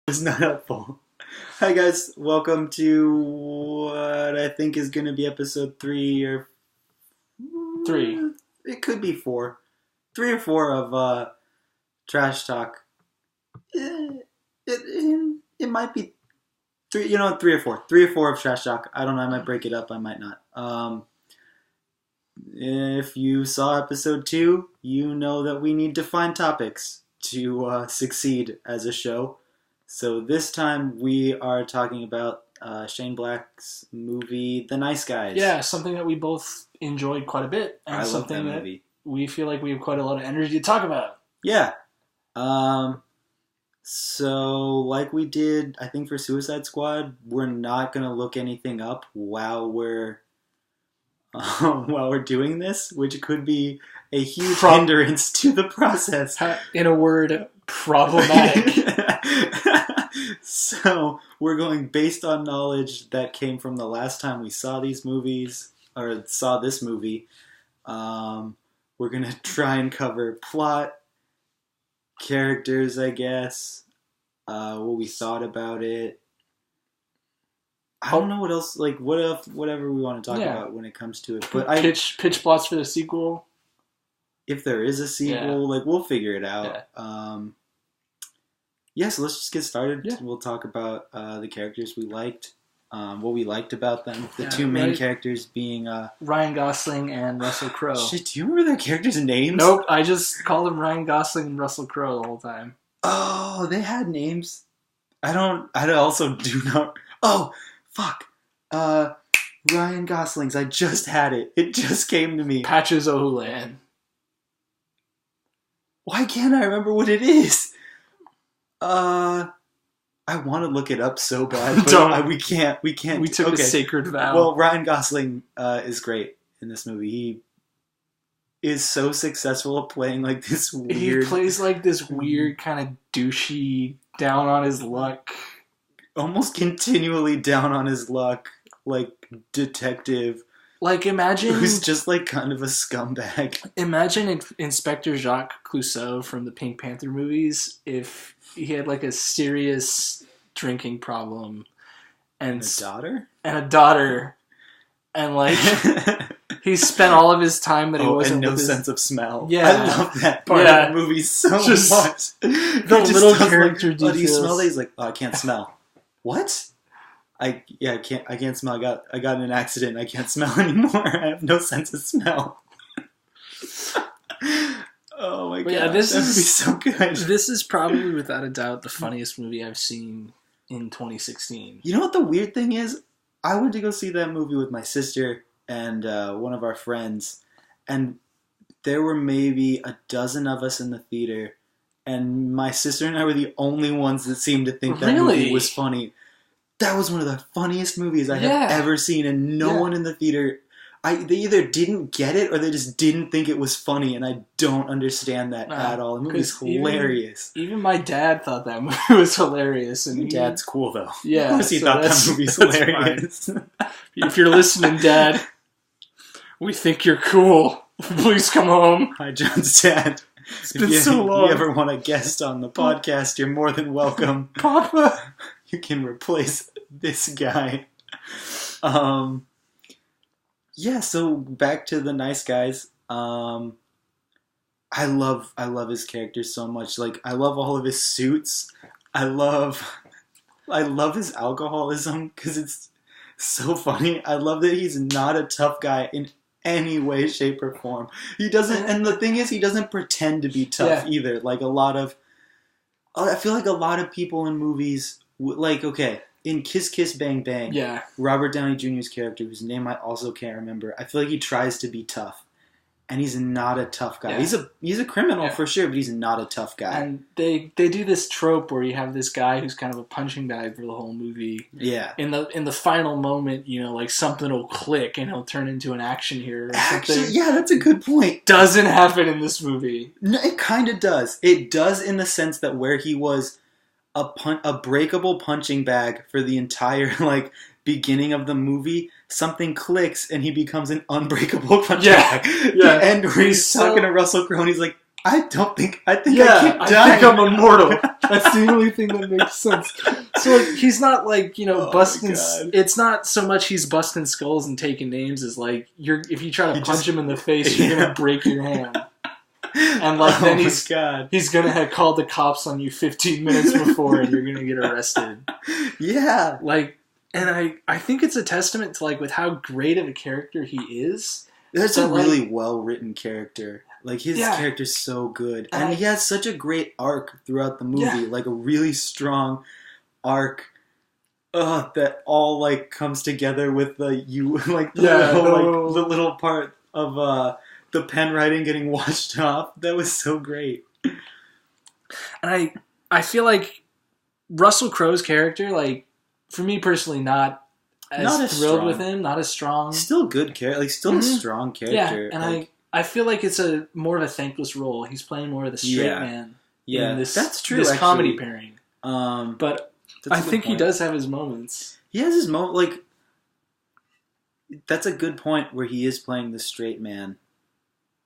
It's not helpful. Hi guys, welcome to what I think is going to be episode 3 or 3. It could be 4. 3 or 4 of Trash Talk. It might be 3, 3 or 4. 3 or 4 of Trash Talk. I don't know, I might break it up, I might not. If you saw episode 2, you know that we need to find topics to succeed as a show. So this time we are talking about Shane Black's movie, The Nice Guys. Yeah, something that we both enjoyed quite a bit. And I love something that movie. We feel like we have quite a lot of energy to talk about. Yeah. So like we did, I think for Suicide Squad, we're not going to look anything up while we're doing this, which could be a huge hindrance to the process. In a word, problematic. So we're going based on knowledge that came from the last time we saw these movies, or saw this movie. We're going to try and cover plot, characters, I guess, what we thought about it. I don't know what else, like, whatever we want to talk about when it comes to it. But pitch plots for the sequel. If there is a sequel, like, we'll figure it out. Yeah. So let's just get started. Yeah. We'll talk about the characters we liked, what we liked about them. The two main characters being Ryan Gosling and Russell Crowe. Shit, do you remember their characters' names? Nope, I just call them Ryan Gosling and Russell Crowe the whole time. Oh, they had names. I also do not. Oh, fuck. Ryan Gosling's. I just had it. It just came to me. Patches O'Houlihan. Why can't I remember what it is? I want to look it up so bad, but we can't. We took a sacred vow. Well, Ryan Gosling is great in this movie. He is so successful at playing like this weird... He plays like this weird kind of douchey, down on his luck... Almost continually down on his luck, like, detective. Like, imagine... Who's just, like, kind of a scumbag. Imagine Inspector Jacques Clouseau from the Pink Panther movies if he had, like, a serious drinking problem. And a daughter? And a daughter. And, like, he spent all of his time that he wasn't and no with sense of smell. Yeah. I love that part of the movie so much. The little character details. Do you smell that? He's like, I can't smell. What? I can't smell. I got in an accident. I can't smell anymore. I have no sense of smell. Oh my god. Yeah, this would be so good. This is probably without a doubt the funniest movie I've seen in 2016. You know what the weird thing is? I went to go see that movie with my sister and one of our friends, and there were maybe a dozen of us in the theater. And my sister and I were the only ones that seemed to think that movie was funny. That was one of the funniest movies I have ever seen, and no one in the theater... They either didn't get it, or they just didn't think it was funny, and I don't understand that at all. The movie's hilarious. Even my dad thought that movie was hilarious. And Dad's cool, though. Yeah, of course he thought that movie's hilarious. If you're listening, Dad, we think you're cool. Please come home. Hi, John's dad. It's been so long. If you ever want a guest on the podcast, you're more than welcome. Papa! You can replace this guy. Yeah, so back to The Nice Guys. I love his character so much. Like, I love all of his suits. I love his alcoholism because it's so funny. I love that he's not a tough guy in any way, shape, or form. He doesn't, and the thing is, he doesn't pretend to be tough either. Like I feel like a lot of people in movies, like, okay, in Kiss Kiss Bang Bang, Robert Downey Jr.'s character, whose name I also can't remember, I feel like he tries to be tough. And he's not a tough guy. Yeah. He's a criminal for sure, but he's not a tough guy. And they do this trope where you have this guy who's kind of a punching bag for the whole movie. Yeah. In the final moment, like something will click and he'll turn into an action hero. Actually, yeah, that's a good point. Doesn't happen in this movie. No, it kind of does. It does in the sense that where he was a breakable punching bag for the entire beginning of the movie, something clicks and he becomes an unbreakable punching bag. Yeah. The end where he's talking to Russell Crowe and he's like, I think I keep I dying. think I'm immortal. That's the only thing that makes sense. So like, he's not like, you know, Oh busting. my God. It's not so much he's busting skulls and taking names as like if you try to punch him in the face, you're gonna break your hand. And like then he's gonna call the cops on you 15 minutes before, and you're gonna get arrested. Yeah. Like, and I think it's a testament to like with how great of a character he is. That's So, a like- really well written character. Like his Yeah. character's so good, And and I- he has such a great arc throughout the movie. Yeah. Like a really strong arc. That all like comes together with the the little part of the pen writing getting washed off. That was so great. And I feel like Russell Crowe's character, like for me personally, not as thrilled strong. with him, not as strong. Still good character, like still a Mhm. strong Yeah, character. and like, I feel like it's a more of a thankless role. He's playing more of the straight Yeah. man. yeah, in this, that's true. This actually. comedy pairing, That's but a I good think he point. does have his moments. He has his moment. Like that's a good point where he is playing the straight man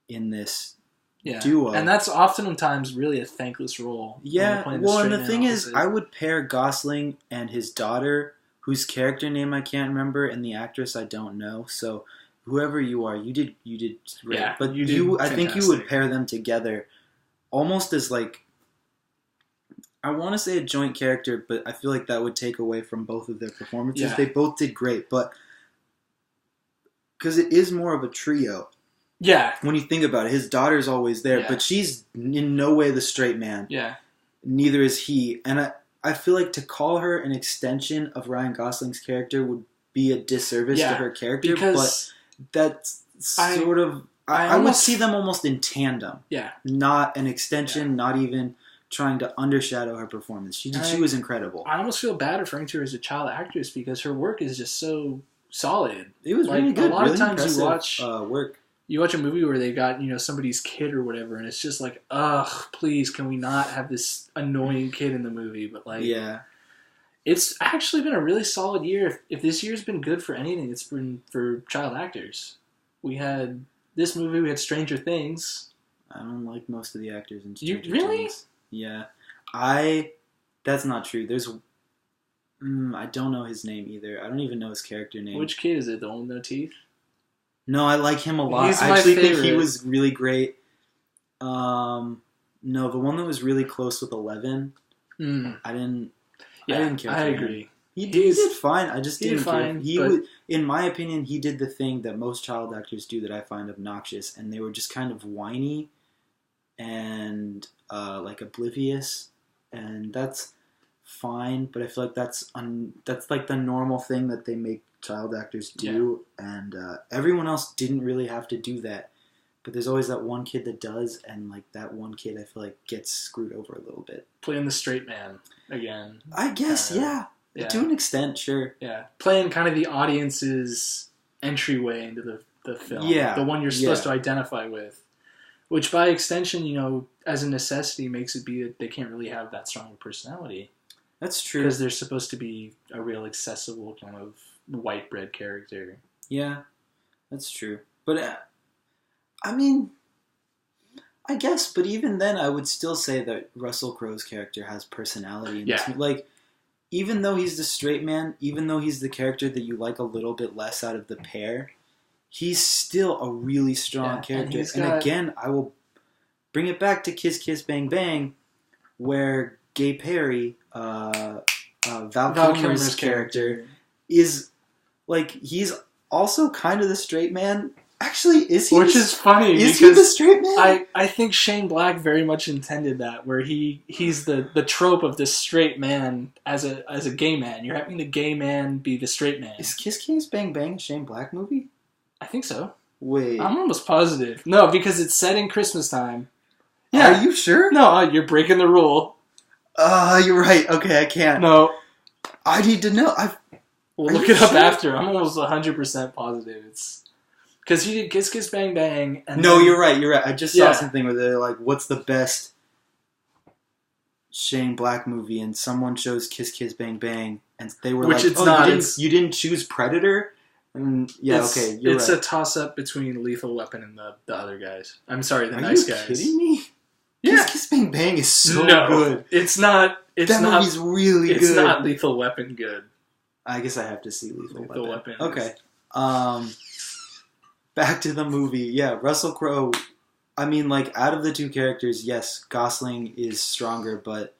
in this Yeah, duo. and that's oftentimes really a thankless role. when you're Yeah, playing well, and straight the man thing is, opposite. I would pair Gosling and his daughter, whose character name I can't remember, and the actress I don't know. So, whoever you are, you did great. Yeah, but you did I think you would fantastic. pair them together, almost as like, I want to say a joint character, but I feel like that would take away from both of their performances. Yeah. They both did great, but because it is more of a trio. yeah, When you think about it, his daughter's always there, Yeah. but she's in no way the straight man. yeah, Neither is he. And I feel like to call her an extension of Ryan Gosling's character would be a disservice Yeah, to her character. because but that's I- sort of... I I would almost- see them almost in tandem. yeah. Not an extension, not even trying to undershadow her performance. She was incredible. I almost feel bad referring to her as a child actress because her work is just so solid. It was like, really good. a lot of really times you impressive, watch- work. You watch a movie where they got, you know, somebody's kid or whatever, and it's just like, ugh, please, can we not have this annoying kid in the movie? But like, Yeah. it's actually been a really solid year. If this year's been good for anything, it's been for child actors. We had this movie, we had Stranger Things. I don't like most of the actors in You- Stranger really? Things. Yeah. That's not true. There's... I don't know his name either. I don't even know his character name. Which kid is it? The one with no teeth? No, I like him a lot. He's I my actually think he favorite. was really great. No, the one that was really close with 11. I didn't care. I for him. agree. He He's- did fine. I just he did didn't care. fine, He but- would, in my opinion, he did the thing that most child actors do that I find obnoxious, and they were just kind of whiny and like oblivious, and that's fine. But I feel like that's like the normal thing that they make child actors do, and everyone else didn't really have to do that. But there's always that one kid that does, and like that one kid, I feel like gets screwed over a little bit. Playing the straight man again. I guess, yeah. Yeah. To an extent, sure. Yeah. Playing kind of the audience's entryway into the film. Yeah, The one you're supposed yeah. to identify with. Which by extension, you know, as a necessity makes it be that they can't really have that strong a personality. That's true. Because they're supposed to be a real accessible kind of white bread character. Yeah, that's true. But, I mean, I guess, but even then, I would still say that Russell Crowe's character has personality. In this Yeah. movie. Like, even though he's the straight man, even though he's the character that you like a little bit less out of the pair, he's still a really strong Yeah, and character. he's And got- again, I will bring it back to Kiss Kiss Bang Bang, where Gay Perry, Val Kilmer's character, is, like, he's also kind of the straight man. Actually, is he? Which is funny Is he the because straight man? I think Shane Black very much intended that, where he's the trope of this straight man as a gay man. You're having the gay man be the straight man. Is Kiss Kiss Bang Bang a Shane Black movie? I think so. Wait. I'm almost positive. No, because it's set in Christmas time. Are you sure? No, you're breaking the rule. You're right. Okay, I can't. No, I need to know. we'll Are look you it up sure? after. I'm almost 100% positive. It's because he did Kiss Kiss Bang Bang. And No, then- you're right. You're right. I just saw Yeah. something where they're like, "What's the best Shane Black movie?" And someone chose Kiss Kiss Bang Bang, and they were Which like, it's "Oh, not, you didn't choose Predator." And yeah, okay, you're it's right. a toss up between Lethal Weapon and the other guys. I'm sorry, the Are nice you guys. kidding me? Yeah. Kiss Bang Bang is so good. It's not. That movie's really good. It's not Lethal Weapon good. I guess I have to see Lethal Weapon. Okay. Back to the movie. Yeah, Russell Crowe. I mean, like, out of the two characters, yes, Gosling is stronger, but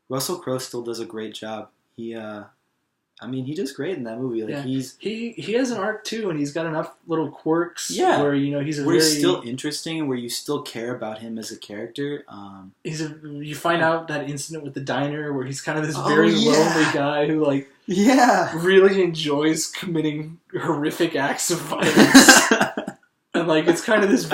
Russell Crowe still does a great job. He does great in that movie. Like, he has an arc too, and he's got enough little quirks. Where he's he's still interesting, and where you still care about him as a character. You find out that incident with the diner where he's kind of this very lonely guy who really enjoys committing horrific acts of violence, and it's kind of this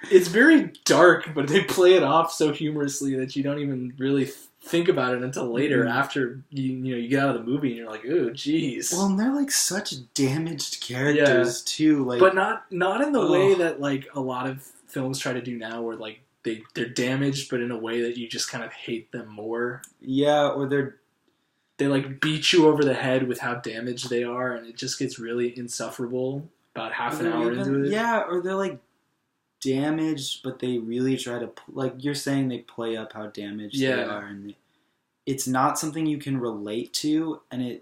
it's very dark, but they play it off so humorously that you don't even really think about it until later, after you get out of the movie and you're like, oh, jeez. Well, and they're such damaged characters too, but not in the way that a lot of films try to do now, where they're damaged, but in a way that you just kind of hate them more. Yeah, or they beat you over the head with how damaged they are, and it just gets really insufferable about half an hour into it. Yeah, or they're damaged, but they really try to you're saying, they play up how damaged they are, and it's not something you can relate to, and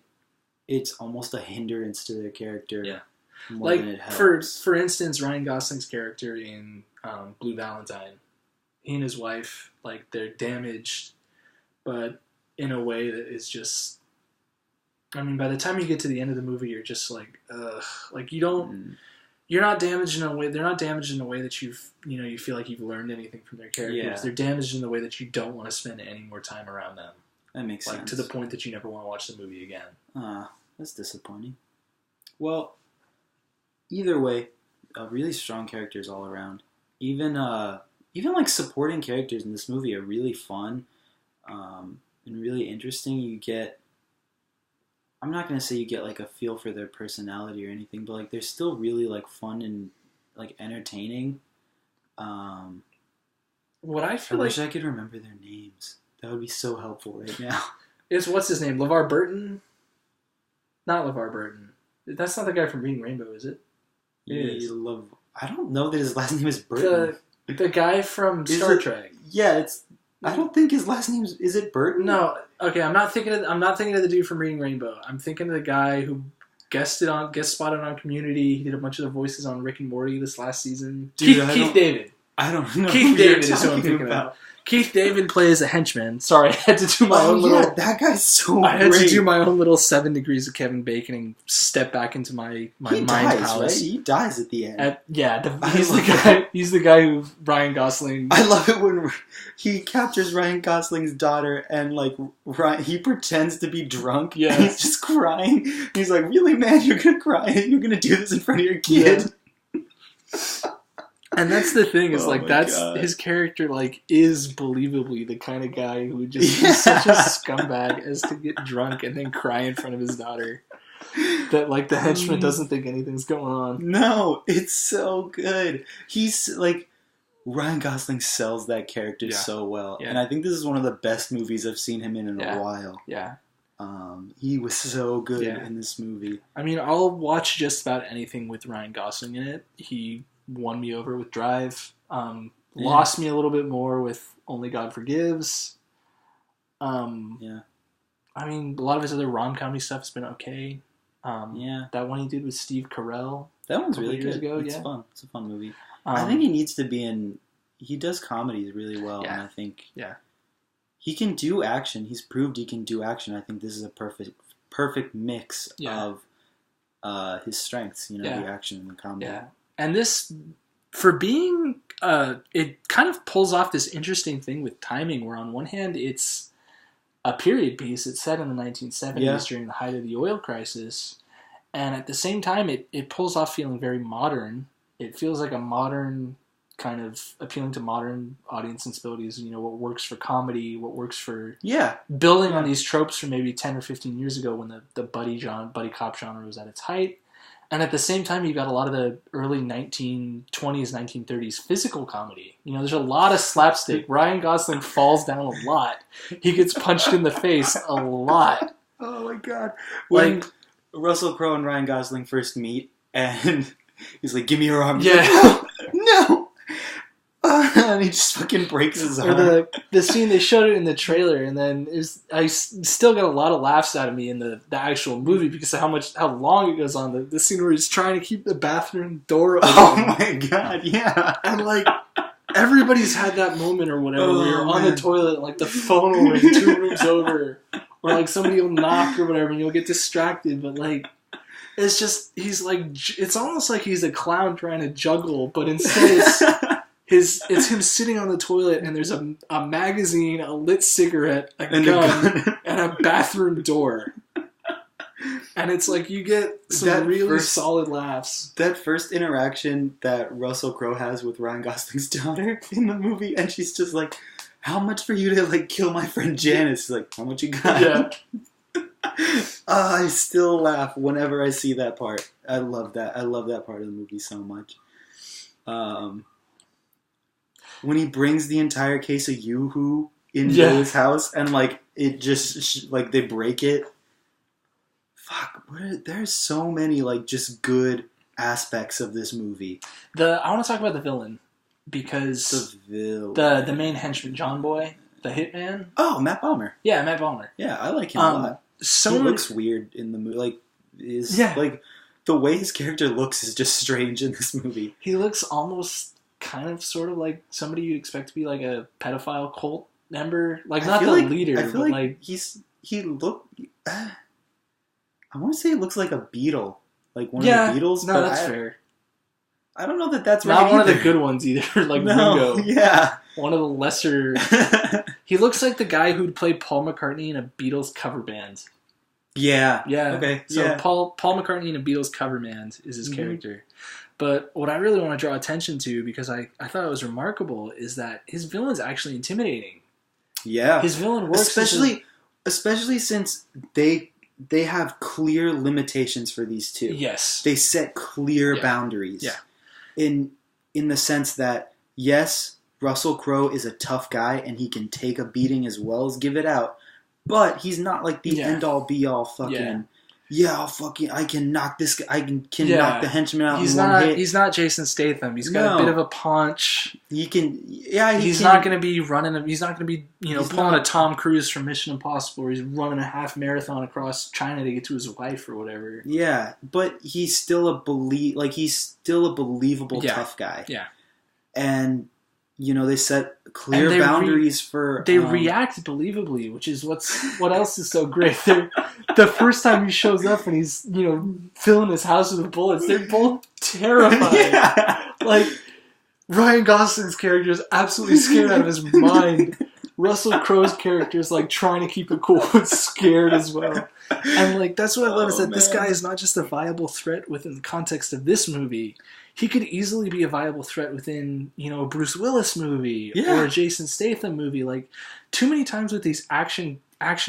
it's almost a hindrance to their character more than it helps. For instance, Ryan Gosling's character in Blue Valentine, he and his wife, they're damaged, but in a way that is just, I mean, by the time you get to the end of the movie, you're just ugh, you don't. You're not damaged in a way. They're not damaged in a way that you feel like you've learned anything from their characters. Yeah. They're damaged in the way that you don't want to spend any more time around them. That makes sense. To the point that you never want to watch the movie again. That's disappointing. Well, either way, really strong characters all around. Even supporting characters in this movie are really fun, and really interesting. You get. I'm not going to say you get a feel for their personality or anything, but they're still really fun and entertaining. What I feel I wish I could remember their names. That would be so helpful right now. What's his name? LeVar Burton? Not LeVar Burton. That's not the guy from Reading Rainbow, is it? I don't know that his last name is Burton. The guy from Star Trek. Yeah, I don't think his last name is it Burton? No. Okay, I'm not thinking of the dude from Reading Rainbow. I'm thinking of the guy who guest spotted on Community. He did a bunch of the voices on Rick and Morty this last season. Dude, Keith David. I don't know. Keith David is who I'm thinking about. Keith David plays a henchman. Sorry, I had to do my own little... that guy's so I had to do my own little 7 degrees of Kevin Bacon and step back into my mind palace. Right? He dies at the end. He's the guy who Ryan Gosling... I love it when he captures Ryan Gosling's daughter and he pretends to be drunk. Yeah. And he's just crying. He's like, really, man? You're going to cry? You're going to do this in front of your kid? Yeah. And that's the thing, is his character is believably the kind of guy who just is such a scumbag as to get drunk and then cry in front of his daughter. That the henchman doesn't think anything's going on. No, it's so good. He's Ryan Gosling sells that character so well. Yeah. And I think this is one of the best movies I've seen him in a while. Yeah. He was so good in this movie. I mean, I'll watch just about anything with Ryan Gosling in it. He won me over with Drive. Lost me a little bit more with Only God Forgives. I mean, a lot of his other rom-com stuff has been okay. That one he did with Steve Carell. That one's really good. It's fun. It's a fun movie. I think he needs to be in... He does comedies really well, and I think he can do action. He's proved he can do action. I think this is a perfect mix of his strengths, the action and the comedy. Yeah. And this, for being, it kind of pulls off this interesting thing with timing, where on one hand it's a period piece. It's set in the 1970s during the height of the oil crisis. And at the same time, it pulls off feeling very modern. It feels like a modern, kind of appealing to modern audience sensibilities. What works for comedy, what works for building on these tropes from maybe 10 or 15 years ago when the buddy cop genre was at its height. And at the same time, you've got a lot of the early 1920s, 1930s physical comedy. There's a lot of slapstick. Ryan Gosling falls down a lot. He gets punched in the face a lot. Oh my god. When Russell Crowe and Ryan Gosling first meet, and he's like, give me your arm. Yeah. No! and he just fucking breaks his arm. Or the scene, they showed it in the trailer, and then I still got a lot of laughs out of me in the actual movie because of how long it goes on. The scene where he's trying to keep the bathroom door open. Oh my god, yeah. And like, everybody's had that moment or whatever where you're on the toilet and like the phone will ring 2 rooms over. Or like somebody will knock or whatever and you'll get distracted, but like, it's just, he's like, it's almost like he's a clown trying to juggle, but instead it's him sitting on the toilet and there's a magazine, a lit cigarette, a gun, and a bathroom door. And it's like you get some really solid laughs. That first interaction that Russell Crowe has with Ryan Gosling's daughter in the movie, and she's just like, how much for you to like kill my friend Janice? He's like, how much you got? Yeah. I still laugh whenever I see that part. I love that. I love that part of the movie so much. When he brings the entire case of Yoo-Hoo into his house and like it just like they break it. Fuck, there's so many like just good aspects of this movie. I want to talk about the villain because the main henchman, John Boy, the hitman. Oh, Matt Bomer. Yeah, Matt Bomer. Yeah, I like him a lot. He looks weird in the movie. Like, like the way his character looks is just strange in this movie. He looks almost kind of sort of like somebody you'd expect to be like a pedophile cult member. Like, not the leader, I feel but like he looked... I want to say he looks like a Beatle. Like one of the Beatles. No, that's fair. I don't know that that's right. Not one of the good ones either. Like Ringo. Yeah. One of the lesser... He looks like the guy who'd play Paul McCartney in a Beatles cover band. Yeah. Yeah. Okay. So Paul McCartney in a Beatles cover band is his character. But what I really want to draw attention to, because I thought it was remarkable, is that his villain's actually intimidating. Yeah. His villain works... Especially since they have clear limitations for these two. Yes. They set clear boundaries. Yeah. In the sense that, yes, Russell Crowe is a tough guy and he can take a beating as well as give it out, but he's not like the end-all be-all fucking, I can knock this guy, I can knock the henchman out in one hit. He's not Jason Statham. He's got a bit of a punch. He's not going to be running, he's not going to be, pulling a Tom Cruise from Mission Impossible where he's running a half marathon across China to get to his wife or whatever. Yeah, but he's still a believable tough guy. Yeah. And, they set clear boundaries for... They react believably, which is what else is so great. The first time he shows up and he's, filling his house with bullets, they're both terrified. Yeah. Like, Ryan Gosling's character is absolutely scared out of his mind. Russell Crowe's character is, like, trying to keep it cool but scared as well. And, like, that's what I love is that this guy is not just a viable threat within the context of this movie. He could easily be a viable threat within, a Bruce Willis movie or a Jason Statham movie. Like, too many times with these action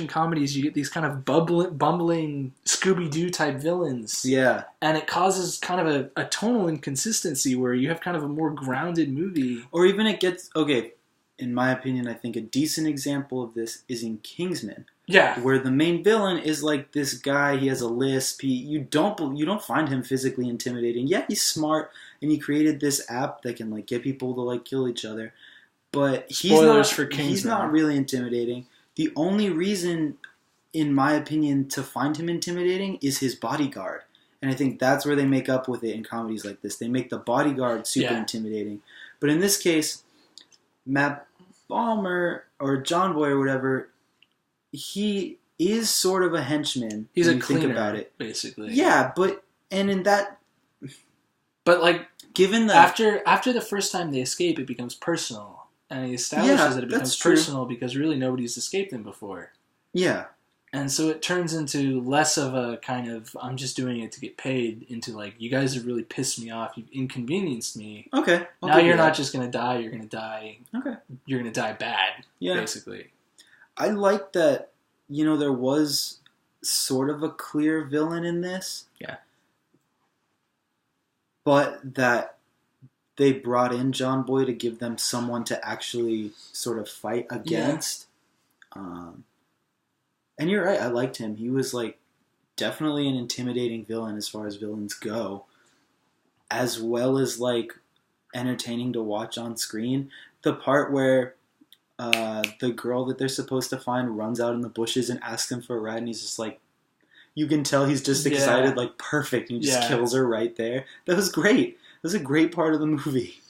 comedies, you get these kind of bumbling Scooby-Doo type villains. Yeah. And it causes kind of a tonal inconsistency where you have kind of a more grounded movie. Or even it gets... Okay, in my opinion, I think a decent example of this is in Kingsman. Yeah. Where the main villain is like this guy, he has a lisp, you don't find him physically intimidating. Yeah, he's smart, and he created this app that can like get people to like kill each other. But he's not really intimidating. The only reason, in my opinion, to find him intimidating is his bodyguard. And I think that's where they make up with it in comedies like this. They make the bodyguard super intimidating. But in this case, Matt Bomer or John Boy or whatever, he is sort of a henchman. He's when a you cleaner, think about it. Basically. Yeah, but like given that after the first time they escape, it becomes personal, and he establishes that it becomes personal because really nobody's escaped him before. Yeah. And so it turns into less of a kind of, I'm just doing it to get paid, into like, you guys have really pissed me off, you've inconvenienced me. Okay. Now you're not just going to die, you're going to die. Okay. You're going to die bad, basically. I like that, there was sort of a clear villain in this. Yeah. But that they brought in John Boy to give them someone to actually sort of fight against. Yeah. And you're right, I liked him. He was like definitely an intimidating villain as far as villains go, as well as like entertaining to watch on screen. the part where the girl that they're supposed to find runs out in the bushes and asks him for a ride, and he's just like, you can tell he's just excited, like perfect, and he just kills her right there. That was great. That was a great part of the movie.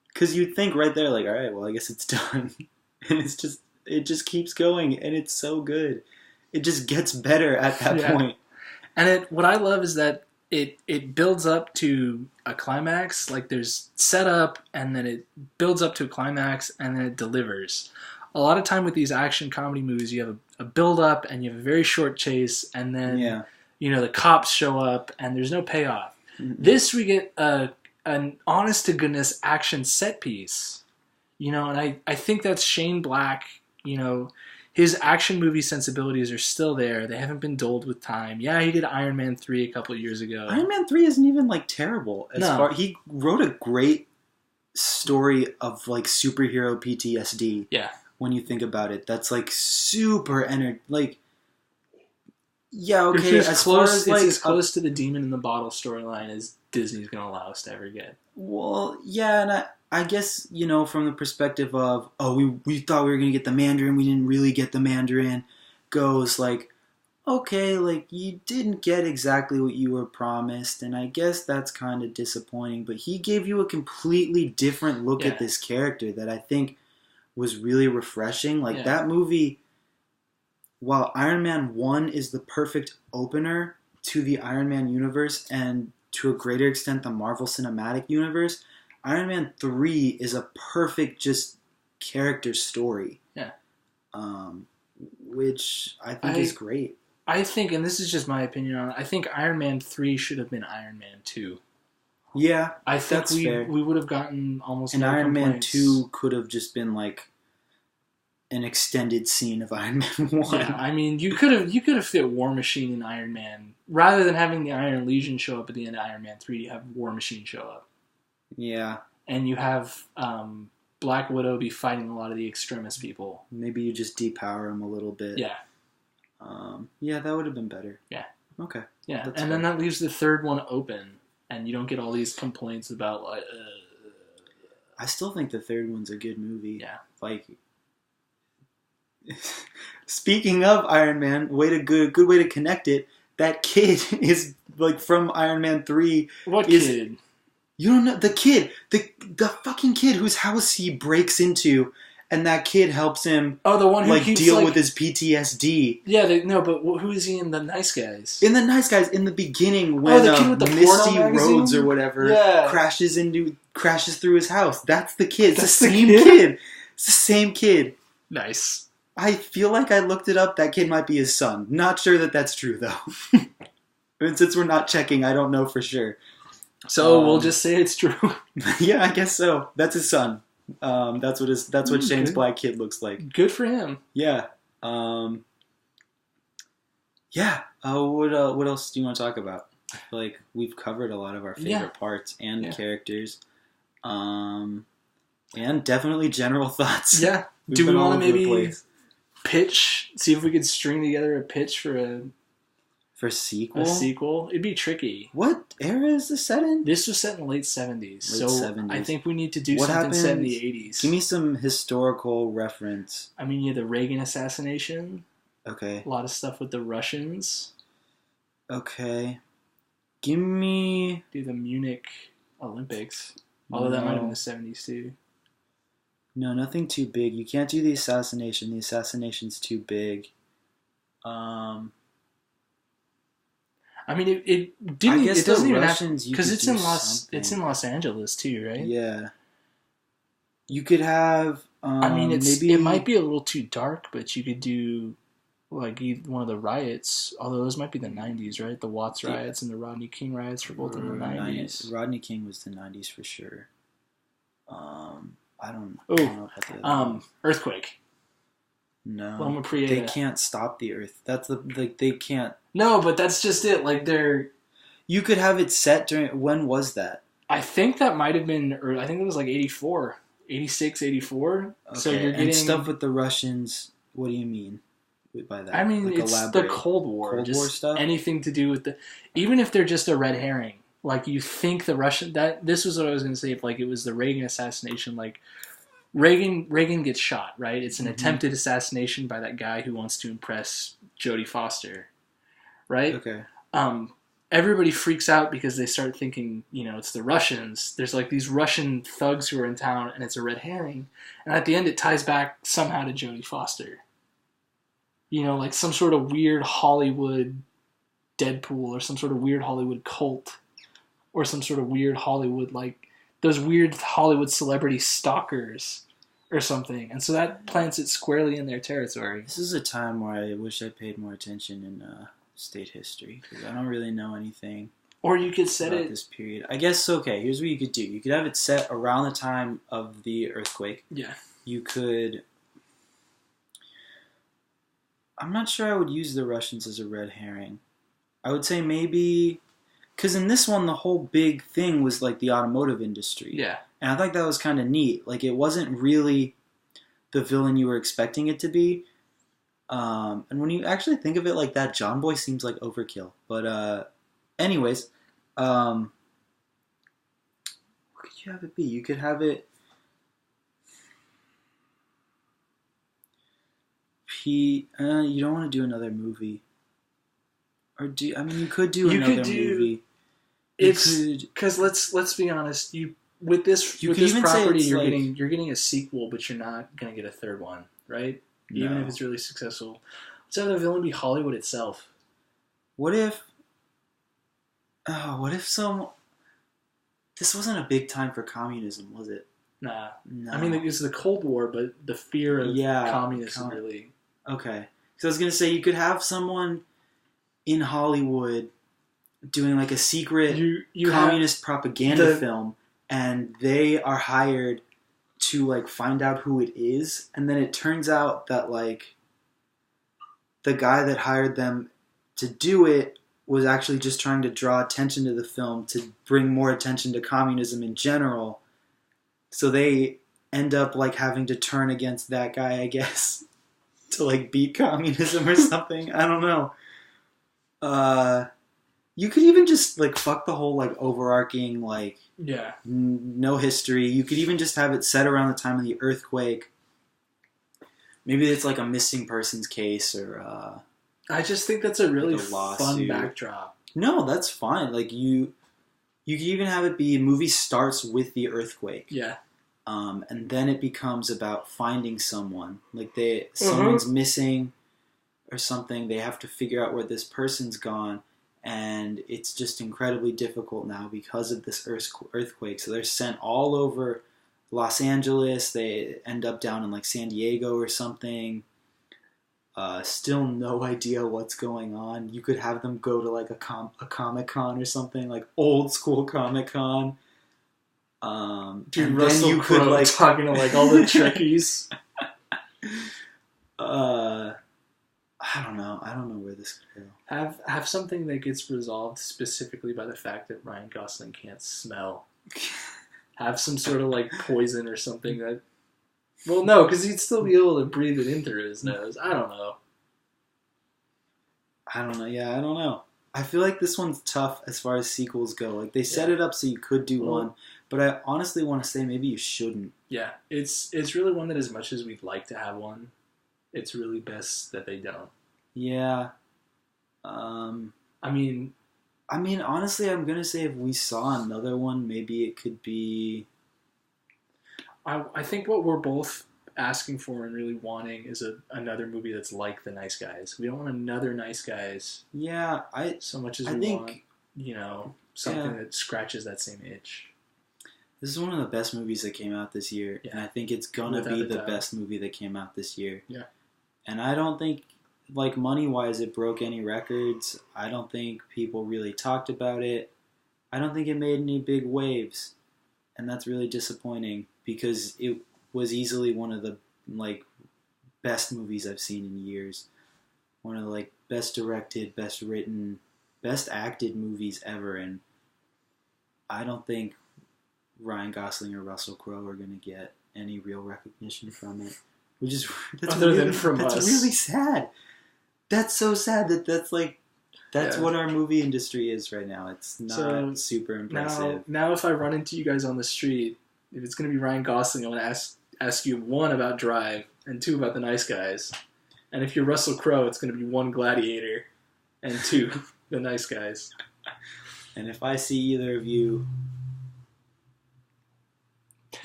Because you'd think right there, like, all right, well, I guess it's done. And it just keeps going, and it's so good. It just gets better at that point. And what I love is that it builds up to a climax. Like, there's setup, and then it builds up to a climax, and then it delivers. A lot of time with these action comedy movies, you have a build-up, and you have a very short chase, and then the cops show up, and there's no payoff. Mm-hmm. This, we get an honest-to-goodness action set piece. And I think that's Shane Black. His action movie sensibilities are still there. They haven't been dulled with time. Yeah, he did Iron Man 3 a couple of years ago. Iron Man 3 isn't even, terrible. He wrote a great story of, superhero PTSD. Yeah. When you think about it. That's, super yeah, okay. It's as close to the Demon in the Bottle storyline as Disney's going to allow us to ever get. Well, yeah, and I guess, from the perspective of, we thought we were going to get the Mandarin, we didn't really get the Mandarin, goes okay, you didn't get exactly what you were promised, and I guess that's kind of disappointing, but he gave you a completely different look at this character that I think was really refreshing. That movie, while Iron Man 1 is the perfect opener to the Iron Man universe, and to a greater extent the Marvel Cinematic Universe, Iron Man 3 is a perfect just character story. Yeah. Which I think is great. I think, and this is just my opinion on it, I think Iron Man 3 should have been Iron Man 2. Yeah, I think we would have gotten almost no Iron complaints. Man 2 could have just been an extended scene of Iron Man 1. Yeah, I mean, you could have fit War Machine in Iron Man. Rather than having the Iron Legion show up at the end of Iron Man 3, you have War Machine show up. Yeah. And you have Black Widow be fighting a lot of the extremist people. Maybe you just depower him a little bit. Yeah. Yeah, that would have been better. Yeah. Okay. Yeah, and then that leaves the third one open, and you don't get all these complaints about, I still think the third one's a good movie. Yeah. Speaking of Iron Man, good way to connect it. That kid is from Iron Man 3. What kid? You don't know the kid, the fucking kid whose house he breaks into, and that kid helps him. Oh, the one who keeps, deal with his PTSD. Yeah, but who is he in The Nice Guys? In The Nice Guys, in the beginning, when the kid with the Misty magazine? Rhodes or whatever crashes through his house. That's the kid. It's the same kid. It's the same kid. Nice. I feel like I looked it up. That kid might be his son. Not sure that that's true though. And since we're not checking, I don't know for sure. So we'll just say it's true. Yeah, I guess so. That's his son. That's what Shane's Black Kid looks like. Good for him. Yeah. Yeah. What else do you want to talk about? I feel like we've covered a lot of our favorite parts and characters. And definitely general thoughts. Yeah. Do we want to maybe pitch? See if we could string together a pitch for a sequel? A sequel? It'd be tricky. What era is this set in? This was set in the late 70s. So 70s. I think we need to do something set in the 80s. Give me some historical reference. I mean, you have the Reagan assassination. Okay. A lot of stuff with the Russians. Okay. Give me... Do the Munich Olympics. Although that might have been the 70s too. No, nothing too big. You can't do the assassination. The assassination's too big. I mean, it didn't. I guess it doesn't even have because it's in Los Angeles too, right? Yeah. You could have. I mean, it might be a little too dark, but you could do one of the riots. Although those might be the 90s, right? The Watts riots and the Rodney King riots were both in the 90s. Rodney King was the 90s for sure. I don't know about the other one. Earthquake. No, Loma Prieta. They can't stop the Earth. That's they can't. No, but that's just it. You could have it set during. When was that? I think that might have been. Or I think it was 84, 86, 84. Okay. So you're getting and stuff with the Russians. What do you mean by that? I mean, it's elaborate. The Cold War. Cold War stuff. Anything to do with even if they're just a red herring. You think the Russian this was what I was going to say. If it was the Reagan assassination, Reagan gets shot, right? It's an attempted assassination by that guy who wants to impress Jodie Foster, right? Okay. Everybody freaks out because they start thinking, it's the Russians. There's like these Russian thugs who are in town, and it's a red herring. And at the end, it ties back somehow to Jodie Foster. Like some sort of weird Hollywood Deadpool or some sort of weird Hollywood cult or some sort of weird Hollywood, like those weird Hollywood celebrity stalkers or something. And so that plants it squarely in their territory. This is a time where I wish I paid more attention in state history because I don't really know anything. Or you could set it this period. I guess okay. Here's what you could do. You could have it set around the time of the earthquake. Yeah. You could. I'm not sure I would use the Russians as a red herring. I would say maybe because in this one the whole big thing was like the automotive industry. Yeah. And I thought that was kind of neat. Like it wasn't really the villain you were expecting it to be. And when you actually think of it like that, John Boy seems like overkill. But anyways, what could you have it be? You could have it you don't want to do another movie. Or you could do another movie. It's because let's be honest, with this property you're getting a sequel, but you're not gonna get a third one, right? No. Even if it's really successful. Let's have the villain be Hollywood itself. What if this wasn't a big time for communism, was it? Nah. No. I mean, it's the Cold War, but the fear of communism really. Okay. So I was going to say, you could have someone in Hollywood doing like a secret communist propaganda film, and they are hired to like find out who it is, and then it turns out that like the guy that hired them to do it was actually just trying to draw attention to the film to bring more attention to communism in general. So they end up like having to turn against that guy, I guess, to like beat communism or something. I don't know. You could even just like fuck the whole like overarching like no history. You could even just have it set around the time of the earthquake. Maybe it's like a missing persons case or. I just think that's a really fun backdrop. No, that's fine. Like you could even have it be a movie starts with the earthquake. Yeah. And then it becomes about finding someone. Like someone's missing or something. They have to figure out where this person's gone. And it's just incredibly difficult now because of this earthquake. So they're sent all over Los Angeles. They end up down in like San Diego or something. Still no idea what's going on. You could have them go to like a Comic-Con or something, like old school Comic-Con. Dude, Russell Crowe like talking to like all the Trekkies. I don't know where this could go. Have something that gets resolved specifically by the fact that Ryan Gosling can't smell. Have some sort of like poison or something that. Well, no, because he'd still be able to breathe it in through his nose. I don't know. Yeah, I don't know. I feel like this one's tough as far as sequels go. Like they set it up so you could do one, but I honestly want to say maybe you shouldn't. Yeah, it's really one that as much as we'd like to have one, it's really best that they don't. Yeah. I mean, honestly, I'm gonna say if we saw another one, maybe it could be. I think what we're both asking for and really wanting is another movie that's like The Nice Guys. We don't want another Nice Guys. Yeah, so much as we want, something that scratches that same itch. This is one of the best movies that came out this year, and I think it's gonna be the best movie that came out this year. Yeah. And I don't think, like, money-wise, it broke any records. I don't think people really talked about it. I don't think it made any big waves. And that's really disappointing because it was easily one of the, like, best movies I've seen in years. One of the, like, best directed, best written, best acted movies ever. And I don't think Ryan Gosling or Russell Crowe are going to get any real recognition from it. Which is that's really sad. That's so sad that's what our movie industry is right now. It's not super impressive. Now if I run into you guys on the street, if it's going to be Ryan Gosling, I'm going to ask you 1 about Drive and 2 about The Nice Guys. And if you're Russell Crowe, it's going to be 1 Gladiator and 2 The Nice Guys. And if I see either of you,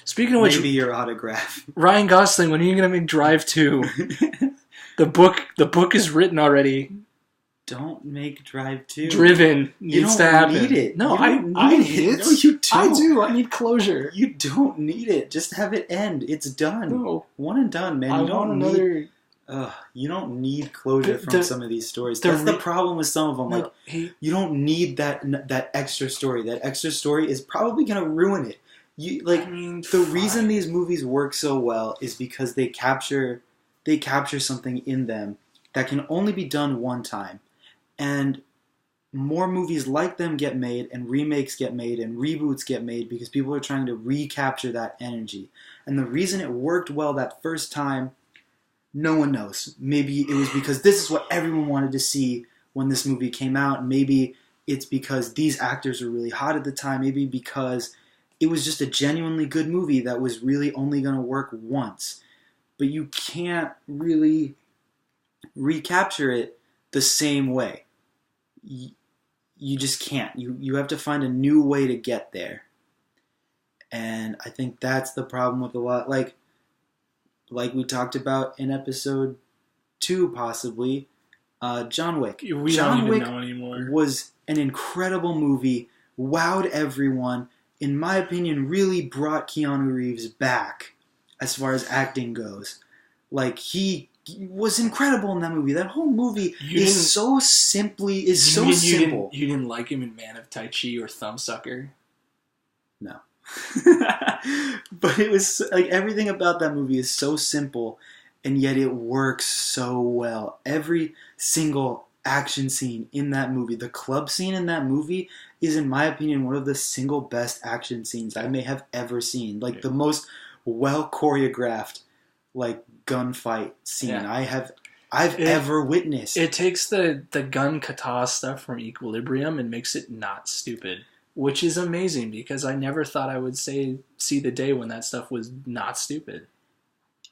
speaking of which, maybe your autograph. Ryan Gosling, when are you going to make Drive 2? The book is written already. Don't make Drive 2. Driven needs to happen. You don't need it. No, I need it. it. No, you don't. I do. I need closure. You don't need it. Just have it end. It's done. No. One and done, man. I want another... You don't need closure from some of these stories. That's the problem with some of them. Like, you don't need that extra story. That extra story is probably going to ruin it. The reason these movies work so well is because they capture something in them that can only be done one time. And more movies like them get made, and remakes get made, and reboots get made because people are trying to recapture that energy. And the reason it worked well that first time, no one knows. Maybe it was because this is what everyone wanted to see when this movie came out. Maybe it's because these actors were really hot at the time. Maybe because it was just a genuinely good movie that was really only going to work once. But you can't really recapture it the same way. You just can't. You have to find a new way to get there. And I think that's the problem with a lot. Like we talked about in episode 2, possibly, John Wick. We don't even know anymore. Was an incredible movie, wowed everyone, in my opinion, really brought Keanu Reeves back as far as acting goes. Like, he was incredible in that movie. That whole movie is so simple. You didn't like him in Man of Tai Chi or Thumbsucker? No. But it was like everything about that movie is so simple, and yet it works so well. Every single action scene in that movie, the club scene in that movie, is in my opinion one of the single best action scenes I may have ever seen. Like the most well choreographed like gunfight scene I've ever witnessed. It takes the gun kata stuff from Equilibrium and makes it not stupid, which is amazing because I never thought I would see the day when that stuff was not stupid.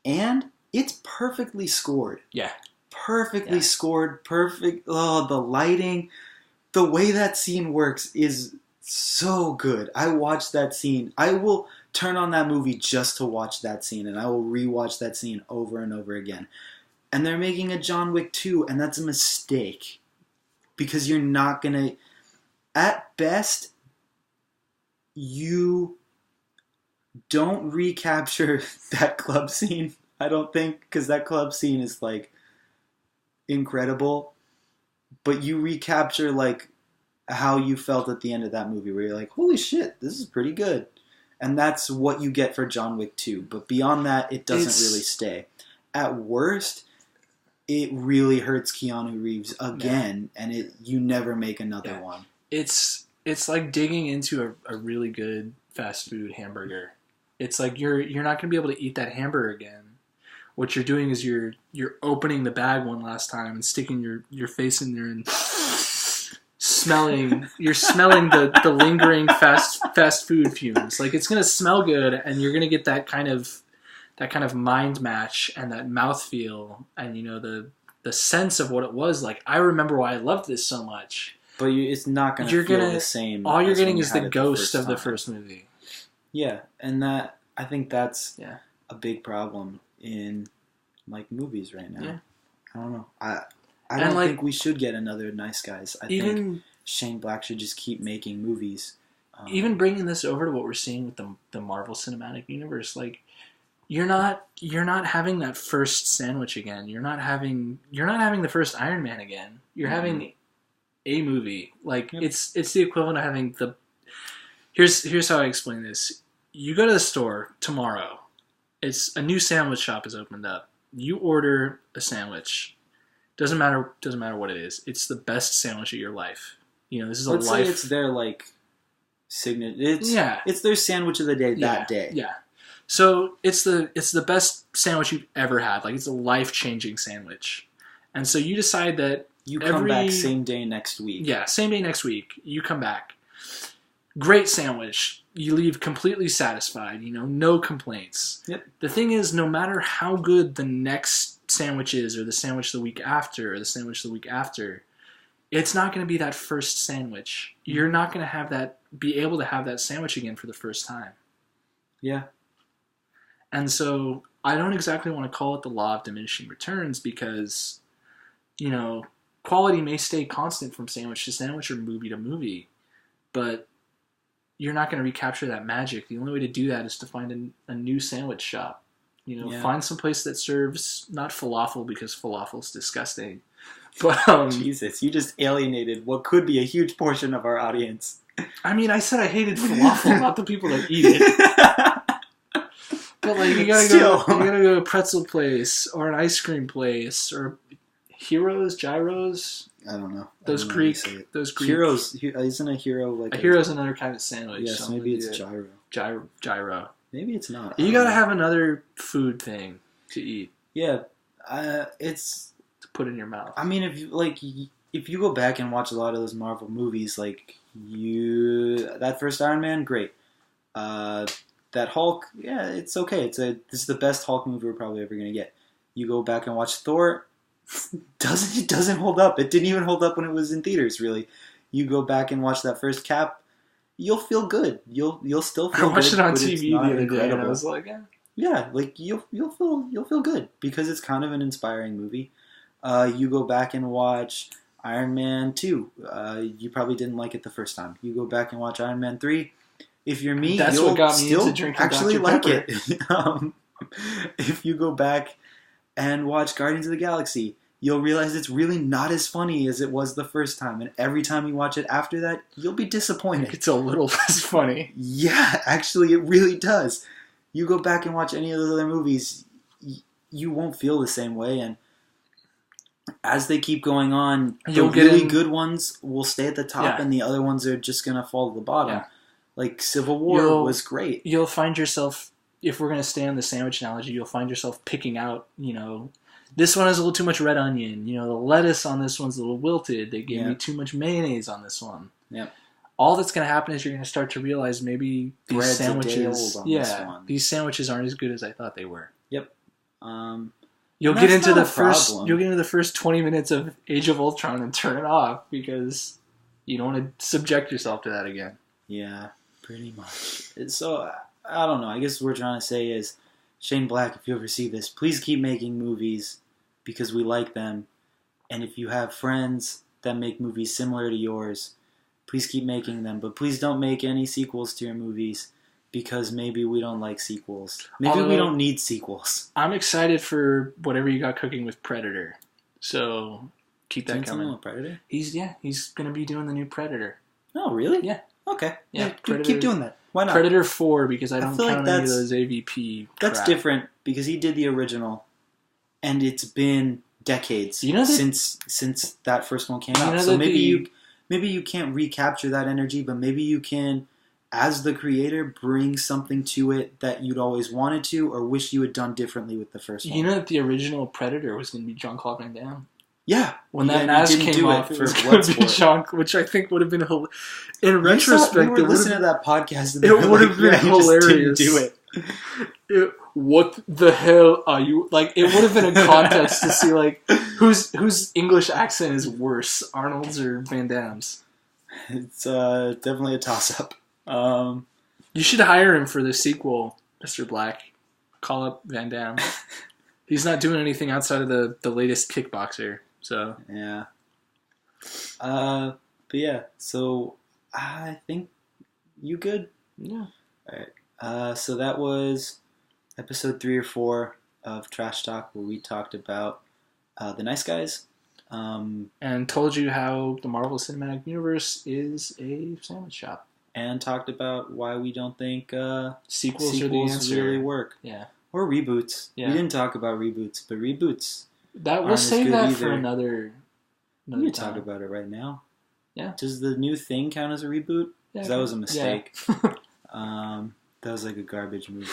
And it's perfectly scored. Yeah. Perfectly scored, perfect. Oh, the lighting, the way that scene works is so good. I watched that scene. I will turn on that movie just to watch that scene, and I will rewatch that scene over and over again. And they're making a John Wick 2, and that's a mistake. Because you're not going to... At best, you don't recapture that club scene, I don't think, because that club scene is, like, incredible. But you recapture, like, how you felt at the end of that movie, where you're like, holy shit, this is pretty good. And that's what you get for John Wick 2. But beyond that, it doesn't really stay. At worst, it really hurts Keanu Reeves again, and you never make another one. It's like digging into a really good fast food hamburger. It's like you're not going to be able to eat that hamburger again. What you're doing is you're opening the bag one last time and sticking your face in there and smelling the lingering fast food fumes. Like, it's going to smell good, and you're going to get that kind of mind match and that mouthfeel and, you know, the sense of what it was like. I remember why I loved this so much. But it's not going to feel the same. All you're getting is the ghost of the first movie. Yeah, and I think that's a big problem in, like, movies right now. Yeah. I don't know. I don't think we should get another Nice Guys. I think Shane Black should just keep making movies. Even bringing this over to what we're seeing with the Marvel Cinematic Universe, like, you're not having that first sandwich again. You're not having the first Iron Man again. You're having a movie. Like, it's the equivalent of having the... Here's how I explain this. You go to the store tomorrow. It's a new sandwich shop has opened up. You order a sandwich. Doesn't matter what it is. It's the best sandwich of your life. You know, this is Let's say it's their, like, signature. It's their sandwich of the day that day. Yeah. So it's the best sandwich you've ever had. Like, it's a life-changing sandwich. And so you decide that you come back same day next week. Yeah, same day next week. You come back. great sandwich. You leave completely satisfied, no complaints. Yep. The thing is, no matter how good the next sandwich is, or the sandwich the week after, or the sandwich the week after, it's not going to be that first sandwich. You're not going to be able to have that sandwich again for the first time. Yeah. And so I don't exactly want to call it the law of diminishing returns because, quality may stay constant from sandwich to sandwich or movie to movie, but you're not going to recapture that magic. The only way to do that is to find a new sandwich shop. Find some place that serves not falafel because falafel is disgusting. But Jesus, you just alienated what could be a huge portion of our audience. I mean, I said I hated falafel, not the people that eat it. But you gotta go to a pretzel place or an ice cream place or gyros. I don't know. Those Greek. Heroes. Isn't a hero like a hero's another kind of sandwich? Yes, so maybe it's gyro. Gyro. Maybe it's not. You gotta have another food thing to eat. Yeah, it's to put in your mouth. I mean, if you go back and watch a lot of those Marvel movies, that first Iron Man, great. That Hulk, yeah, it's okay. This is the best Hulk movie we're probably ever gonna get. You go back and watch Thor, it doesn't hold up. It didn't even hold up when it was in theaters, really. You go back and watch that first Cap, you'll feel good. You'll still feel good. I watched it on TV the other day, and I was like, yeah, you'll feel good because it's kind of an inspiring movie. You go back and watch Iron Man 2. You probably didn't like it the first time. You go back and watch Iron Man 3. If you're me, that's you'll what got me still into drinking actually Dr. like Pepper. it. If you go back and watch Guardians of the Galaxy, you'll realize it's really not as funny as it was the first time. And every time you watch it after that, you'll be disappointed. It's a little less funny. Yeah, actually, it really does. You go back and watch any of those other movies, you won't feel the same way. And as they keep going on, the really good ones will stay at the top, and the other ones are just going to fall to the bottom. Yeah. Like Civil War was great. You'll find yourself, if we're going to stay on the sandwich analogy, you'll find yourself picking out, this one has a little too much red onion. The lettuce on this one's a little wilted. They gave me too much mayonnaise on this one. Yeah. All that's going to happen is you're going to start to realize maybe these sandwiches, these sandwiches aren't as good as I thought they were. Yep. You'll get into the first 20 minutes of Age of Ultron and turn it off because you don't want to subject yourself to that again. Yeah. Pretty much. So, I don't know. I guess what we're trying to say is, Shane Black, if you ever see this, please keep making movies because we like them. And if you have friends that make movies similar to yours, please keep making them. But please don't make any sequels to your movies because maybe we don't like sequels. Maybe we don't need sequels. I'm excited for whatever you got cooking with Predator. So, keep that coming. With Predator? He's going to be doing the new Predator. Oh, really? Yeah. Okay. Yeah, keep doing that. Why not? Predator 4, because I don't count any of those AVP crap. That's different, because he did the original, and it's been decades since that first one came out. So maybe you can't recapture that energy, but maybe you can, as the creator, bring something to it that you'd always wanted to, or wish you had done differently with the first one. You know that the original Predator was going to be Jean-Claude Van Damme? Yeah. When that mask came off, it was going to be Jean, which I think would have been in retrospect. We were listening to that podcast, and it would have been hilarious. Just didn't do it. What the hell are you like? It would have been a contest to see whose English accent is worse, Arnold's or Van Damme's. It's definitely a toss-up. You should hire him for the sequel, Mr. Black. Call up Van Damme. He's not doing anything outside of the latest Kickboxer. So yeah. But yeah, so I think you good? Yeah. All right. So that was episode 3 or 4 of Trash Talk, where we talked about The Nice Guys. And told you how the Marvel Cinematic Universe is a sandwich shop. And talked about why we don't think sequels are the answer. Really work. Yeah. Or reboots. Yeah. We didn't talk about reboots, but reboots. We'll save that for another we can talk about it right now. Yeah. Does the new Thing count as a reboot? Because that was a mistake. Yeah. That was like a garbage movie.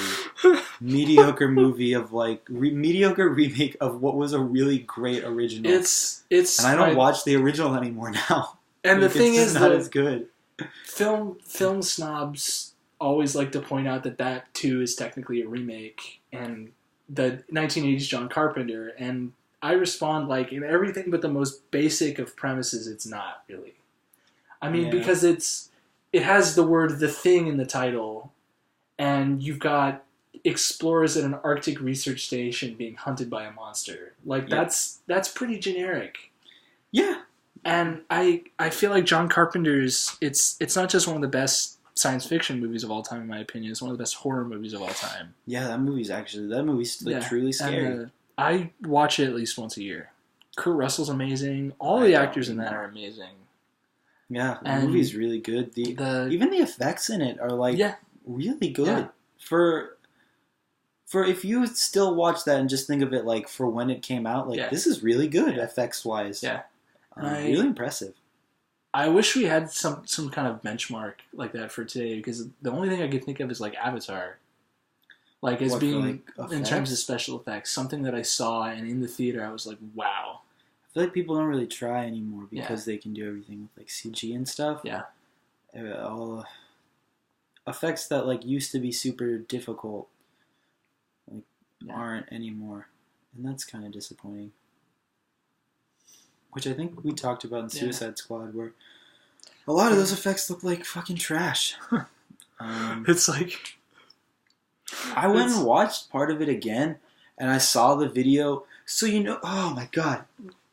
Mediocre movie of mediocre remake of what was a really great original. It's and I don't watch the original anymore now. And the thing is not as good. film snobs always like to point out that too is technically a remake and the 1980s John Carpenter, and I respond like in everything but the most basic of premises, it's not really. I mean, because it has the word "the thing" in the title, and you've got explorers at an Arctic research station being hunted by a monster. Like that's pretty generic. Yeah. And I feel like John Carpenter's it's not just one of the best science fiction movies of all time, in my opinion. It's one of the best horror movies of all time. Yeah, that movie's truly scary. And, I watch it at least once a year. Kurt Russell's amazing. All the actors in that are amazing. Yeah, the movie's really good. Even the effects in it are really good. Yeah. For if you still watch that and just think of it like for when it came out, this is really good effects wise. Yeah. Really impressive. I wish we had some kind of benchmark like that for today, because the only thing I could think of is like Avatar. Like as being in terms of special effects, something that I saw and in the theater I was like, wow. I feel like people don't really try anymore because they can do everything with like CG and stuff. Yeah. All effects that like used to be super difficult aren't anymore. And that's kind of disappointing. Which I think we talked about in Suicide Squad, where a lot of those effects look like fucking trash. It's like... I went and watched part of it again, and I saw the video. So, oh my god.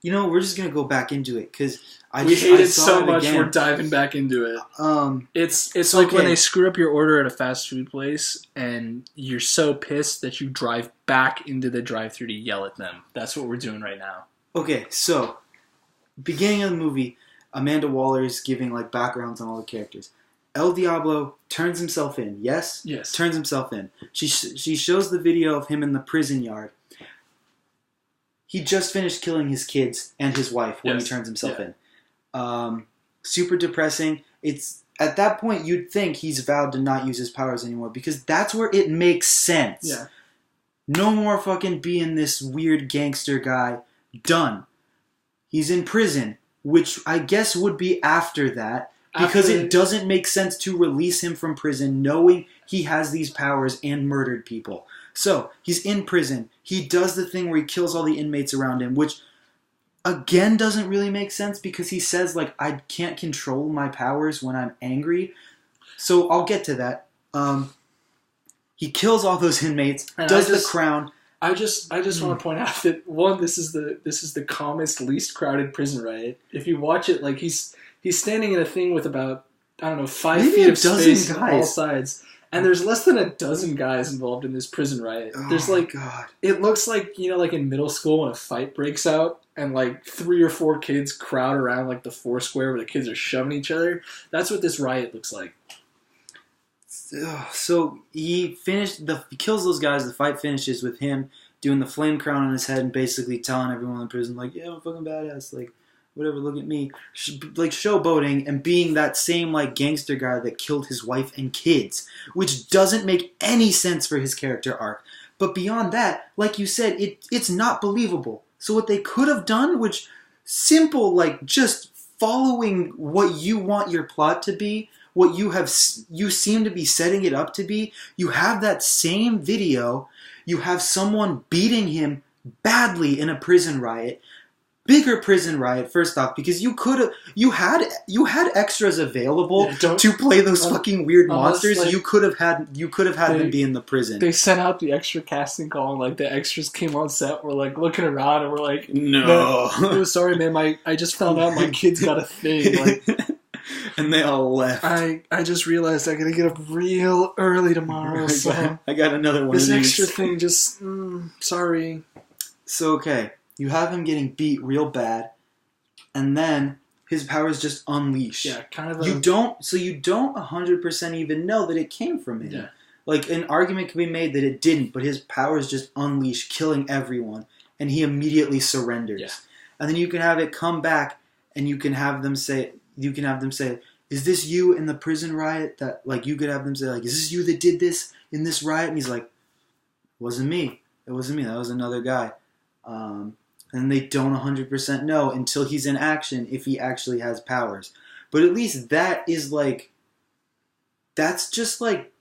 We're just going to go back into it, because we hate it so much we're diving back into it. It's like when they screw up your order at a fast food place, and you're so pissed that you drive back into the drive-thru to yell at them. That's what we're doing right now. Okay, so... beginning of the movie, Amanda Waller is giving like backgrounds on all the characters. El Diablo turns himself in. Yes. Turns himself in. She shows the video of him in the prison yard. He just finished killing his kids and his wife when he turns himself in. Super depressing. It's at that point you'd think he's vowed to not use his powers anymore, because that's where it makes sense. Yeah. No more fucking being this weird gangster guy. Done. He's in prison, which I guess would be after that, because it doesn't make sense to release him from prison knowing he has these powers and murdered people. So, he's in prison. He does the thing where he kills all the inmates around him, which, again, doesn't really make sense, because he says, like, I can't control my powers when I'm angry. So, I'll get to that. He kills all those inmates, does the crown... I just want to point out that one, this is the calmest, least crowded prison riot. If you watch it, like he's standing in a thing with about 5 feet of space on all sides, and there's less than a dozen guys involved in this prison riot. There's it looks like like in middle school when a fight breaks out and like 3 or 4 kids crowd around like the Foursquare where the kids are shoving each other. That's what this riot looks like. So he kills those guys. The fight finishes with him doing the flame crown on his head and basically telling everyone in prison, like, yeah, I'm fucking badass, like, whatever, look at me. Like, showboating and being that same, like, gangster guy that killed his wife and kids, which doesn't make any sense for his character arc. But beyond that, like you said, it's not believable. So what they could have done, which simple, like, just following what you want your plot to be, what you seem to be setting it up to be. You have that same video. You have someone beating him badly in a prison riot. Bigger prison riot, first off, because you had extras available to play those fucking weird monsters. Like, you could have had them be in the prison. They sent out the extra casting call, and like the extras came on set. We're like looking around, and we're like, no, sorry, man. I just found out my kid's got a thing. Like, and they all left. I just realized I gotta get up real early tomorrow. I got another one. This extra thing, just sorry. So okay. You have him getting beat real bad, and then his powers just unleash. Yeah, kind of. You don't 100% even know that it came from him. Yeah. Like, an argument can be made that it didn't, but his powers just unleash, killing everyone, and he immediately surrenders. Yeah. And then you can have it come back, and you can have them say, is this you in the prison riot? That, like, you could have them say, like, is this you that did this in this riot? And he's like, it wasn't me. That was another guy. And they don't 100% know until he's in action if he actually has powers. But at least that is like, that's just like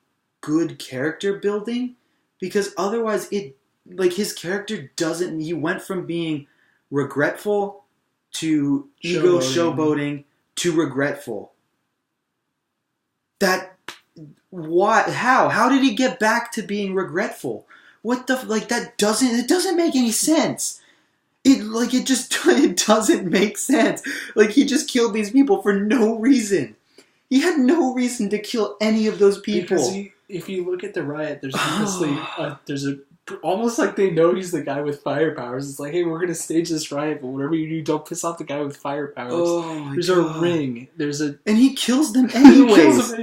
good character building, because otherwise it, like, his character doesn't, he went from being regretful to ego showboating to regretful. That, why, how did he get back to being regretful? What the, like, it doesn't make any sense. It doesn't make sense. Like, he just killed these people for no reason. He had no reason to kill any of those people. Because if you look at the riot, there's honestly, almost like they know he's the guy with fire powers. It's like, hey, we're going to stage this riot, but whatever you do, don't piss off the guy with fire powers. There's a ring. And he kills them anyways.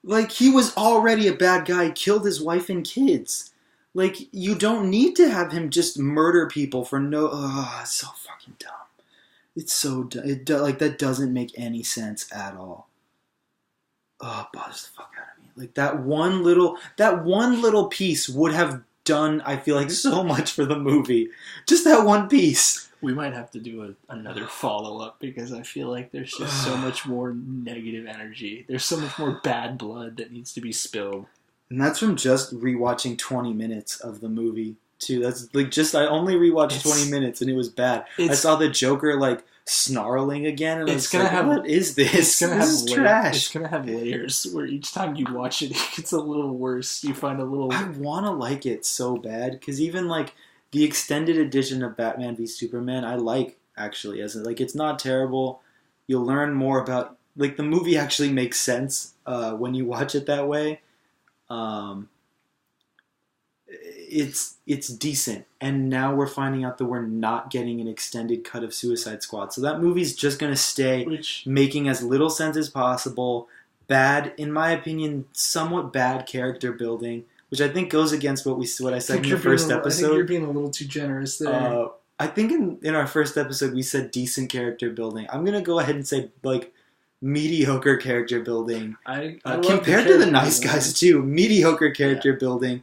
Like, he was already a bad guy, killed his wife and kids. Like, you don't need to have him just murder people for no... it's so fucking dumb. It's so dumb. Like, that doesn't make any sense at all. It bothers the fuck out of me. Like, that one little piece would have done, I feel like, so much for the movie. Just that one piece. We might have to do another follow-up, because I feel like there's just so much more negative energy. There's so much more bad blood that needs to be spilled. And that's from just rewatching 20 minutes of the movie, too. That's like I only rewatched 20 minutes and it was bad. I saw the Joker, like, snarling again, and what is this? It's gonna this is trash. It's gonna have layers where each time you watch it, it gets a little worse. You find a little... I want to like it so bad, because even, like, the extended edition of Batman v Superman, I like, actually. It's not terrible. You'll learn more about... Like, the movie actually makes sense when you watch it that way. It's decent, and now we're finding out that we're not getting an extended cut of Suicide Squad, so that movie's just going to stay making as little sense as possible. Bad, in my opinion, somewhat bad character building, which I think goes against what I said in the first episode. I think you're being a little too generous there. I think in our first episode we said decent character building. I'm going to go ahead and say, like, mediocre character building. I compared to the Nice Guys too. Mediocre character building,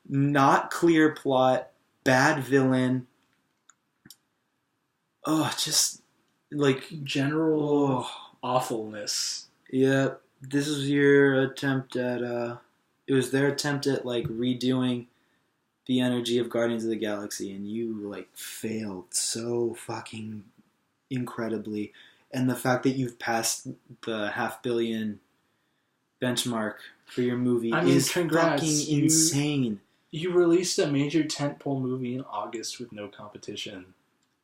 not clear plot, bad villain. Just like general awfulness. Yeah, this was your attempt at it was their attempt at, like, redoing the energy of Guardians of the Galaxy, and you, like, failed so fucking incredibly. And the fact that you've passed the 500 million benchmark for your movie is fucking insane. You released a major tentpole movie in August with no competition.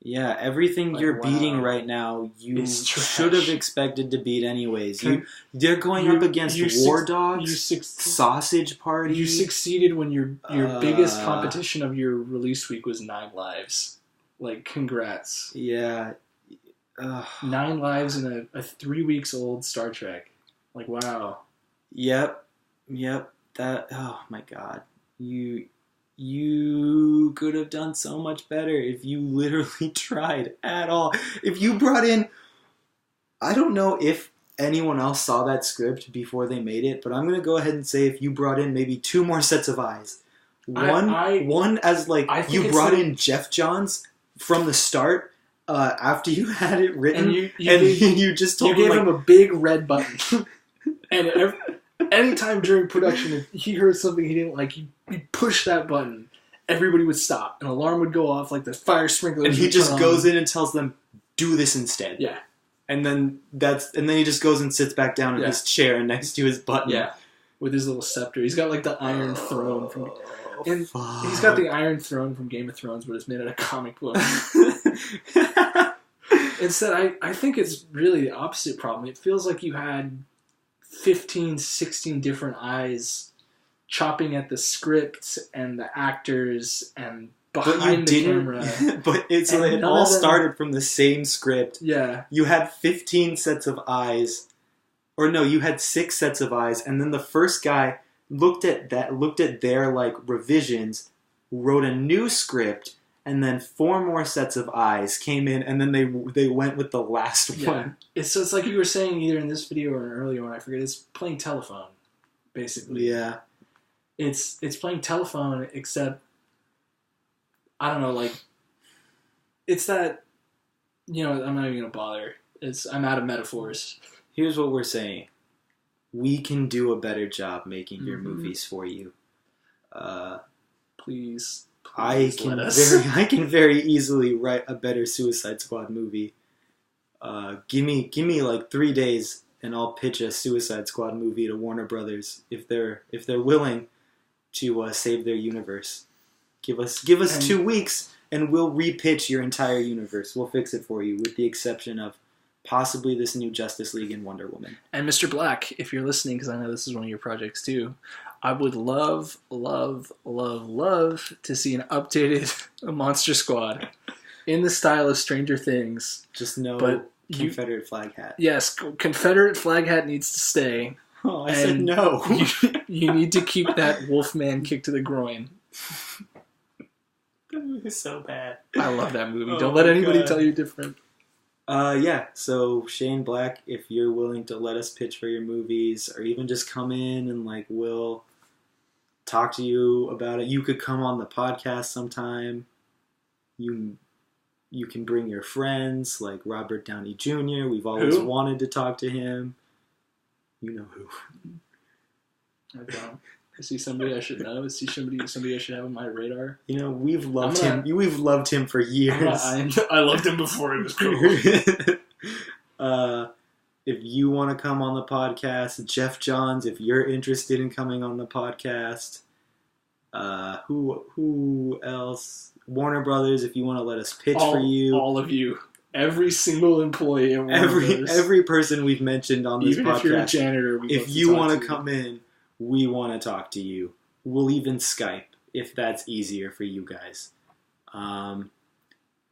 Yeah, everything you're beating right now, you should have expected to beat anyways. They're going up against War Dogs, Sausage Party. You succeeded when your biggest competition of your release week was 9 Lives. Like, congrats. Yeah. 9 Lives in a 3 weeks old Star Trek. Like, wow. Yep. That, oh my god. You could have done so much better if you literally tried at all. If you brought in, I don't know if anyone else saw that script before they made it, but I'm going to go ahead and say if you brought in maybe 2 more sets of eyes. One as, like, you brought in Jeff Johns from the start, after you had it written, and you just told him, him a big red button. And anytime during production, if he heard something he didn't like, he'd push that button. Everybody would stop. An alarm would go off, like the fire sprinklers. And he just goes in and tells them, do this instead. Yeah. And then he just goes and sits back down in his chair next to his button. Yeah. With his little scepter. He's got, like, the Iron Throne from... And he's got the Iron Throne from Game of Thrones, but it's made out of comic book. Instead, I think it's really the opposite problem. It feels like you had 15, 16 different eyes chopping at the script and the actors and behind the camera. But it all started from the same script. Yeah. You had 15 sets of eyes. Or no, you had 6 sets of eyes, and then the first guy looked at their, like, revisions, wrote a new script, and then 4 more sets of eyes came in, and then they went with the last one. So it's like you were saying either in this video or an earlier one, I forget, it's playing telephone, basically. Yeah. It's playing telephone, except, I don't know, like, it's that, I'm not even going to bother. I'm out of metaphors. here's what we're saying. We can do a better job making your movies for you. Please I can very easily write a better Suicide Squad movie. Give me like 3 days, and I'll pitch a Suicide Squad movie to Warner Brothers if they're willing to save their universe. Give us 2 weeks, and we'll repitch your entire universe. We'll fix it for you, with the exception of possibly this new Justice League and Wonder Woman. And Mr. Black, if you're listening, because I know this is one of your projects too, I would love, love, love, love to see an updated Monster Squad in the style of Stranger Things. Just no Confederate flag hat. Yes, Confederate flag hat needs to stay. Oh, I said no. You need to keep that Wolfman kick to the groin. That movie is so bad. I love that movie. Don't let anybody tell you different. Yeah, so Shane Black, if you're willing to let us pitch for your movies, or even just come in and like we'll talk to you about it. You could come on the podcast sometime. You can bring your friends, like Robert Downey Jr. We've always wanted to talk to him. You know who. I don't. Is he somebody I should know? Is he somebody I should have on my radar? You know, we've loved him. We've loved him for years. I loved him before he was cool. If you want to come on the podcast, Jeff Johns, if you're interested in coming on the podcast, who else? Warner Brothers, if you want to let us pitch for you. All of you. Every single employee at Warner Brothers. Every person we've mentioned on this podcast. Even if you're a janitor, if you want to come in, we want to talk to you. We'll even Skype if that's easier for you guys.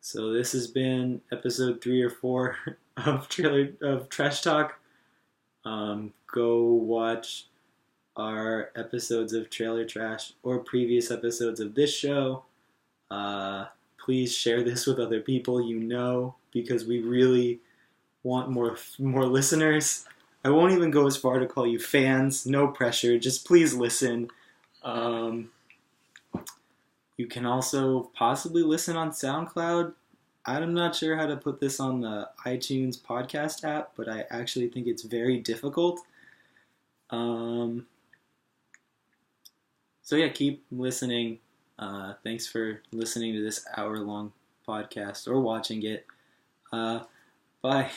So this has been episode 3 or 4 of Trash Talk. Go watch our episodes of Trailer Trash or previous episodes of this show. Please share this with other people you know, because we really want more listeners. I won't even go as far to call you fans. No pressure. Just please listen. You can also possibly listen on SoundCloud. I'm not sure how to put this on the iTunes podcast app, but I actually think it's very difficult. So yeah, keep listening. Thanks for listening to this hour-long podcast or watching it. Bye.